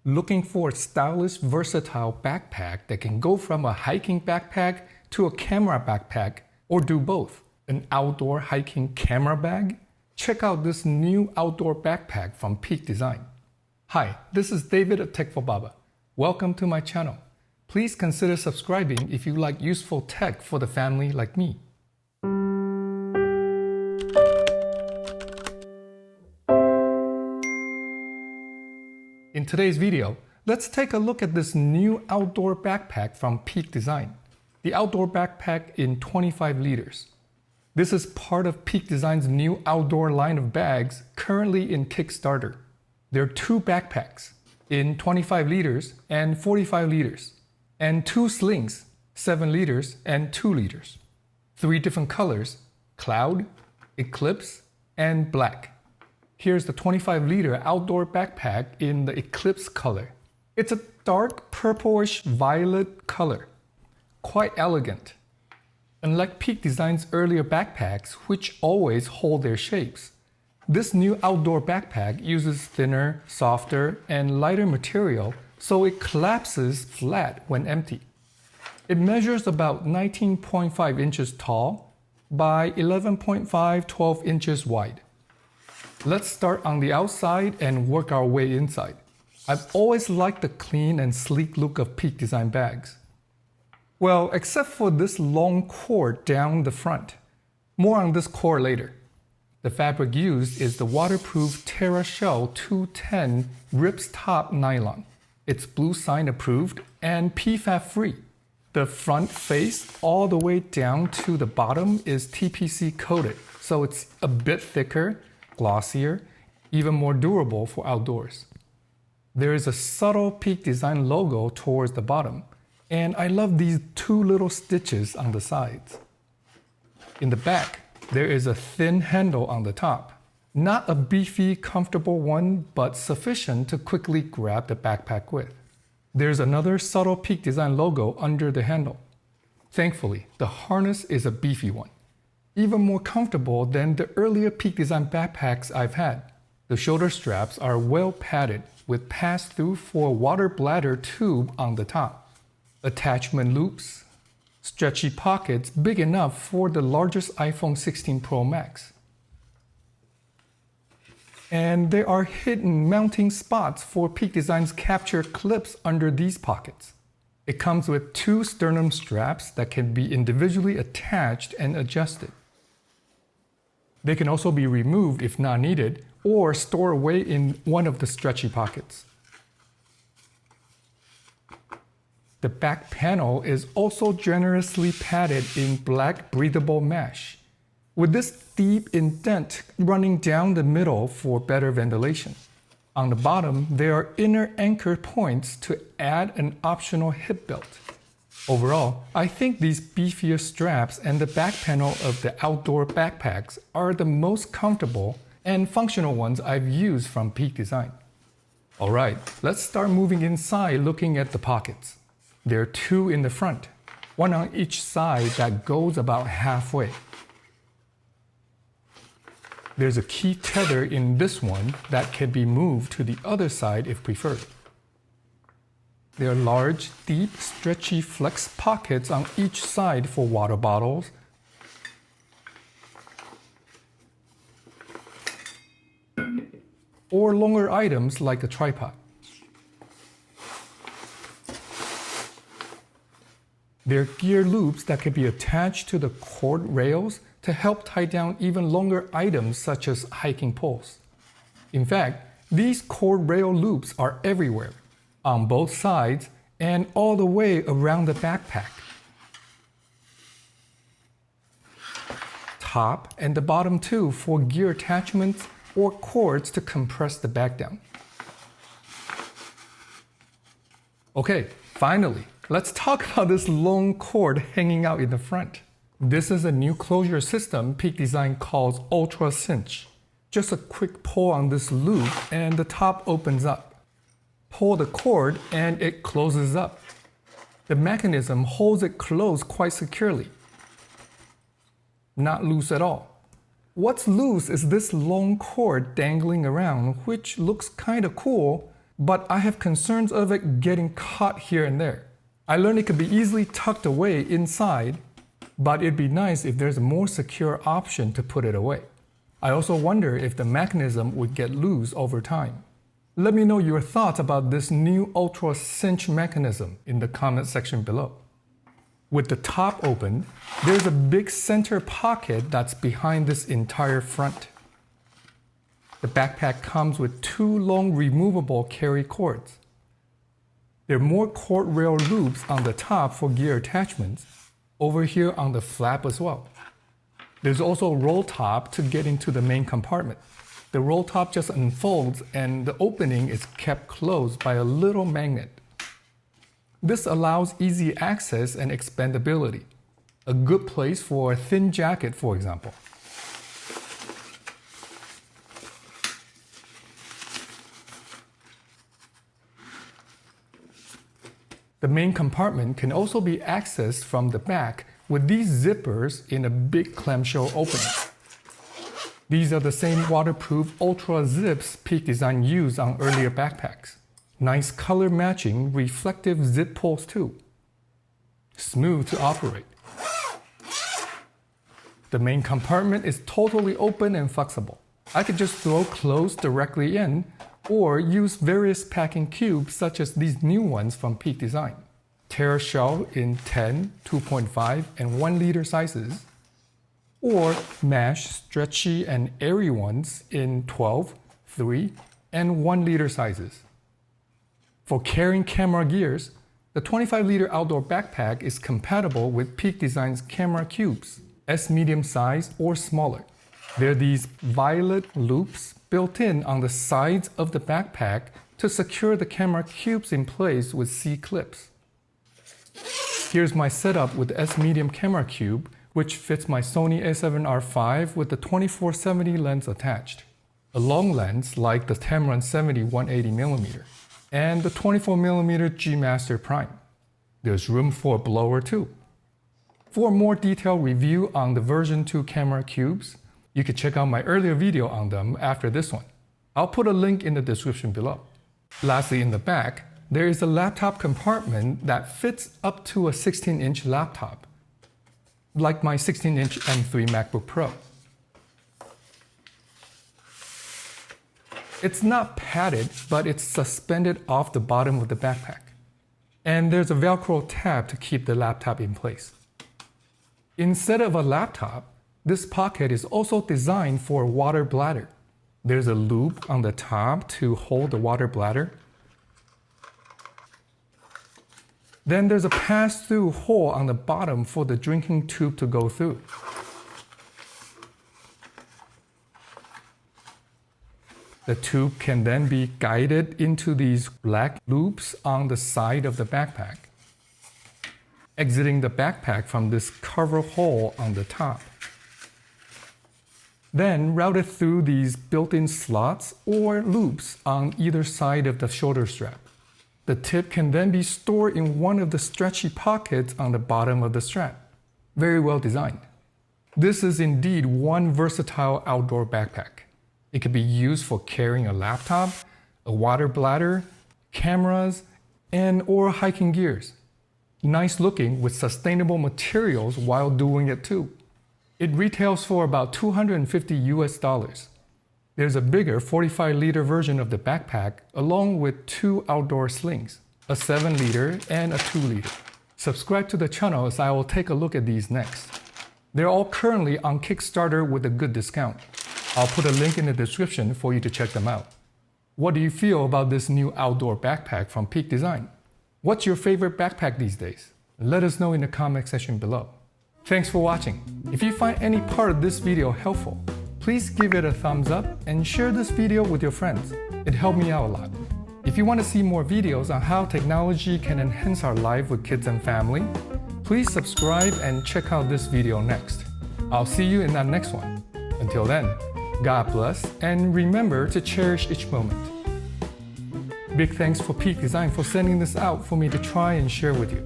Looking for a stylish, versatile backpack that can go from a hiking backpack to a camera backpack, or do both? An outdoor hiking camera bag? Check out this new outdoor backpack from Peak Design. Hi, this is David at Tech for Baba. Welcome to my channel. Please consider subscribing if you like useful tech for the family like me. In today's video, let's take a look at this new outdoor backpack from Peak Design. The outdoor backpack in 25 liters. This is part of Peak Design's new outdoor line of bags currently in Kickstarter. There are two backpacks in 25 liters and 45 liters, and two slings, 7 liters and 2 liters. 3 different colors: cloud, eclipse, and black. Here's the 25-liter outdoor backpack in the Eclipse color. It's a dark purplish violet color. Quite elegant. Unlike Peak Design's earlier backpacks, which always hold their shapes, this new outdoor backpack uses thinner, softer, and lighter material, so it collapses flat when empty. It measures about 19.5 inches tall by 11.5-12 inches wide. Let's start on the outside and work our way inside. I've always liked the clean and sleek look of Peak Design bags. Well, except for this long cord down the front. More on this cord later. The fabric used is the waterproof TerraShell 210 Rips Top nylon. It's Blue Sign approved and PFAS free. The front face all the way down to the bottom is TPC coated, so it's a bit thicker, glossier, even more durable for outdoors. There is a subtle Peak Design logo towards the bottom, and I love these 2 little stitches on the sides. In the back, there is a thin handle on the top. Not a beefy, comfortable one, but sufficient to quickly grab the backpack with. There's another subtle Peak Design logo under the handle. Thankfully, the harness is a beefy one. Even more comfortable than the earlier Peak Design backpacks I've had. The shoulder straps are well padded with pass-through for water bladder tube on the top. Attachment loops, stretchy pockets big enough for the largest iPhone 16 Pro Max. And there are hidden mounting spots for Peak Design's capture clips under these pockets. It comes with 2 sternum straps that can be individually attached and adjusted. They can also be removed if not needed, or stored away in one of the stretchy pockets. The back panel is also generously padded in black breathable mesh, with this deep indent running down the middle for better ventilation. On the bottom, there are inner anchor points to add an optional hip belt. Overall, I think these beefier straps and the back panel of the outdoor backpacks are the most comfortable and functional ones I've used from Peak Design. Alright, let's start moving inside looking at the pockets. There are 2 in the front, one on each side that goes about halfway. There's a key tether in this one that can be moved to the other side if preferred. There are large, deep, stretchy flex pockets on each side for water bottles, or longer items like a tripod. There are gear loops that can be attached to the cord rails to help tie down even longer items such as hiking poles. In fact, these cord rail loops are everywhere, on both sides and all the way around the backpack. Top and the bottom too for gear attachments or cords to compress the bag down. Okay, finally, let's talk about this long cord hanging out in the front. This is a new closure system Peak Design calls Ultra Cinch. Just a quick pull on this loop and the top opens up. Pull the cord and it closes up. The mechanism holds it closed quite securely. Not loose at all. What's loose is this long cord dangling around, which looks kinda cool, but I have concerns of it getting caught here and there. I learned it could be easily tucked away inside, but it'd be nice if there's a more secure option to put it away. I also wonder if the mechanism would get loose over time. Let me know your thoughts about this new Ultra cinch mechanism in the comment section below. With the top open, there's a big center pocket that's behind this entire front. The backpack comes with 2 long removable carry cords. There are more cord rail loops on the top for gear attachments, over here on the flap as well. There's also a roll top to get into the main compartment. The roll top just unfolds and the opening is kept closed by a little magnet. This allows easy access and expandability. A good place for a thin jacket, for example. The main compartment can also be accessed from the back with these zippers in a big clamshell opening. These are the same waterproof Ultra zips Peak Design used on earlier backpacks. Nice color matching reflective zip pulls too. Smooth to operate. The main compartment is totally open and flexible. I could just throw clothes directly in, or use various packing cubes such as these new ones from Peak Design. Tear shell in 10, 2.5, and 1 liter sizes, or mesh, stretchy, and airy ones in 12, 3, and 1 liter sizes. For carrying camera gears, the 25 liter outdoor backpack is compatible with Peak Design's camera cubes, S medium size or smaller. There are these violet loops built in on the sides of the backpack to secure the camera cubes in place with C clips. Here's my setup with the S medium camera cube, which fits my Sony a7R5 with the 24-70 lens attached. A long lens like the Tamron 70 180mm and the 24mm G Master Prime. There's room for a blower too. For a more detailed review on the version 2 camera cubes, you can check out my earlier video on them after this one. I'll put a link in the description below. Lastly, in the back, there is a laptop compartment that fits up to a 16-inch laptop, like my 16-inch M3 MacBook Pro. It's not padded, but it's suspended off the bottom of the backpack. And there's a Velcro tab to keep the laptop in place. Instead of a laptop, this pocket is also designed for a water bladder. There's a loop on the top to hold the water bladder. Then there's a pass-through hole on the bottom for the drinking tube to go through. The tube can then be guided into these black loops on the side of the backpack, exiting the backpack from this cover hole on the top. Then routed through these built-in slots or loops on either side of the shoulder strap. The tip can then be stored in one of the stretchy pockets on the bottom of the strap. Very well designed. This is indeed one versatile outdoor backpack. It can be used for carrying a laptop, a water bladder, cameras, or hiking gears. Nice looking with sustainable materials while doing it too. It retails for about $250 US. There's a bigger 45-liter version of the backpack along with 2 outdoor slings, a 7-liter and a 2-liter. Subscribe to the channel as I will take a look at these next. They're all currently on Kickstarter with a good discount. I'll put a link in the description for you to check them out. What do you feel about this new outdoor backpack from Peak Design? What's your favorite backpack these days? Let us know in the comment section below. Thanks for watching. If you find any part of this video helpful, please give it a thumbs up and share this video with your friends. It helped me out a lot. If you want to see more videos on how technology can enhance our life with kids and family, please subscribe and check out this video next. I'll see you in that next one. Until then, God bless, and remember to cherish each moment. Big thanks for Peak Design for sending this out for me to try and share with you.